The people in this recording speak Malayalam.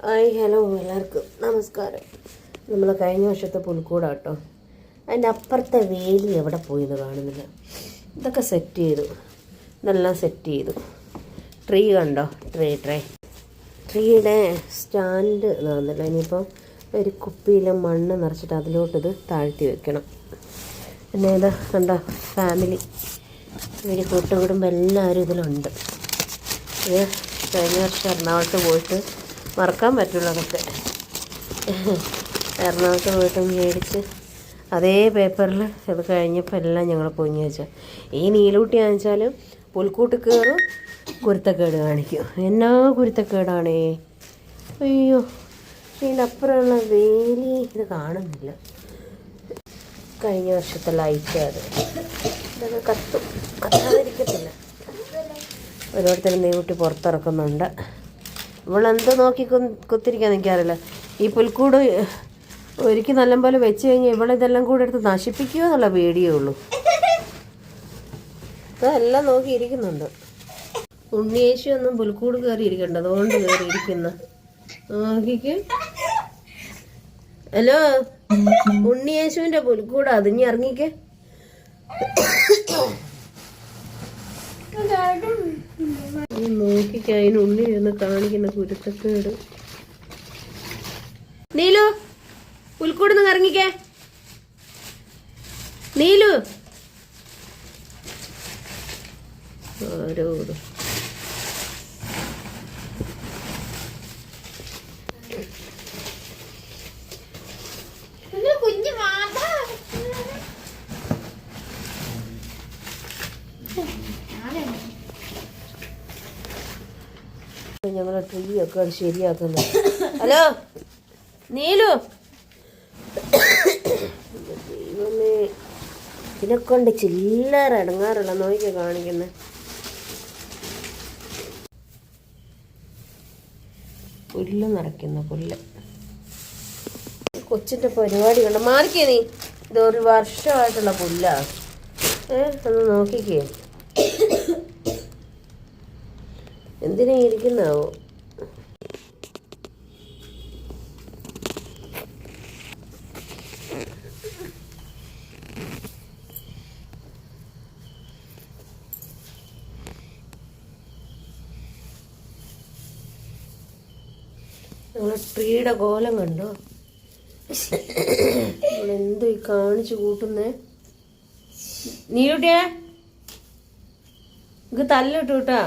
ഹായ് ഹലോ എല്ലാവർക്കും നമസ്കാരം. നമ്മൾ കഴിഞ്ഞ വർഷത്തെ പുൽക്കൂടാണ് കേട്ടോ. അതിൻ്റെ അപ്പുറത്തെ വേലി എവിടെ പോയെന്ന് കാണുന്നില്ല. ഇതൊക്കെ സെറ്റ് ചെയ്തു, ഇതെല്ലാം സെറ്റ് ചെയ്തു. ട്രീ കണ്ടോ, ട്രീയുടെ സ്റ്റാൻഡ് നടന്നില്ല. ഇനിയിപ്പം ഒരു കുപ്പിയിൽ മണ്ണ് നിറച്ചിട്ട് അതിലോട്ടിത് താഴ്ത്തി വെക്കണം. പിന്നെ ഇത് കണ്ടോ, ഫാമിലി ഒരു കൂട്ടുകുടുംബം എല്ലാവരും ഇതിലുണ്ട്. ഇത് കഴിഞ്ഞ വർഷം എറണാകുളത്ത് പോയിട്ട് മറക്കാൻ പറ്റുള്ളൂ. അതൊക്കെ എറണാകുളത്ത് പോയിട്ട് മേടിച്ച് അതേ പേപ്പറിൽ ഇത് കഴിഞ്ഞപ്പോൾ എല്ലാം ഞങ്ങൾ പൊങ്ങി വെച്ചാൽ ഈ നീലൂട്ടിയാണെന്ന് വെച്ചാൽ പുൽക്കൂട്ട് കയറും, കുരുത്തക്കേട് കാണിക്കും. എന്നാ കുരുത്തക്കേടാണേ, അയ്യോ. ഇതിൻ്റെ അപ്പുറമുള്ള വേലി ഇത് കാണുന്നില്ല. കഴിഞ്ഞ വർഷത്തെ ലൈറ്റ് അത് ഇതൊക്കെ കത്താതിരിക്കത്തില്ല. ഓരോരുത്തരും നീട്ടി പുറത്തിറക്കുന്നുണ്ട്. ഇവളെന്ത് നോക്കി കുത്തിരിക്കാൻ എനിക്കറിയില്ല. ഈ പുൽക്കൂട് ഒരിക്കൽ നല്ലപോലെ വെച്ച് കഴിഞ്ഞാൽ ഇവളിതെല്ലാം കൂടെ എടുത്ത് നശിപ്പിക്കുമോ എന്നുള്ള പേടിയേ ഉള്ളൂ. ഇതെല്ലാം നോക്കി ഇരിക്കുന്നുണ്ട്. ഉണ്ണിയേശു ഒന്നും പുൽക്കൂട് കയറി ഇരിക്കണ്ട, അതുകൊണ്ട് കയറി ഇരിക്കുന്ന നോക്കിക്ക്. ഹലോ, ഉണ്ണിയേശുവിൻ്റെ പുൽക്കൂട് അതിഞ്ഞ് ഇറങ്ങിക്ക്. നോക്കിക്ക, അതിനുള്ളിൽ ഇരുന്ന് കാണിക്കുന്ന കുരുത്തക്കേട്. നീലു, പുൽക്കൂടുന്ന് ഇറങ്ങിക്കേ. നീലു, ആരോട് ഞങ്ങൾ ട്രീ ഒക്കെ ശരിയാക്കുന്നത്. ഹലോ നീലു, ദൈവമേ, ഇതിനെക്കൊണ്ട് ചില്ലറ ഇടങ്ങാറുള്ള നോക്കി കാണിക്കുന്നത്. പുല്ല് നിറയ്ക്കുന്ന പുല്ല്. കൊച്ചിൻ്റെ പരിപാടി കണ്ട മാറിക്കേ നീ. ഇതൊരു വർഷമായിട്ടുള്ള പുല്ലാ. ഒന്ന് നോക്കിക്കേ, എന്തിനാ ഇരിക്കുന്നാവോ. ഞങ്ങളെ ട്രീയുടെ കോലം കണ്ടോ. നമ്മളെന്തോ ഈ കാണിച്ചു കൂട്ടുന്നേ. നീട്ടിയാ ഇങ്ങ് തല്ലിട്ടു കേട്ടാ.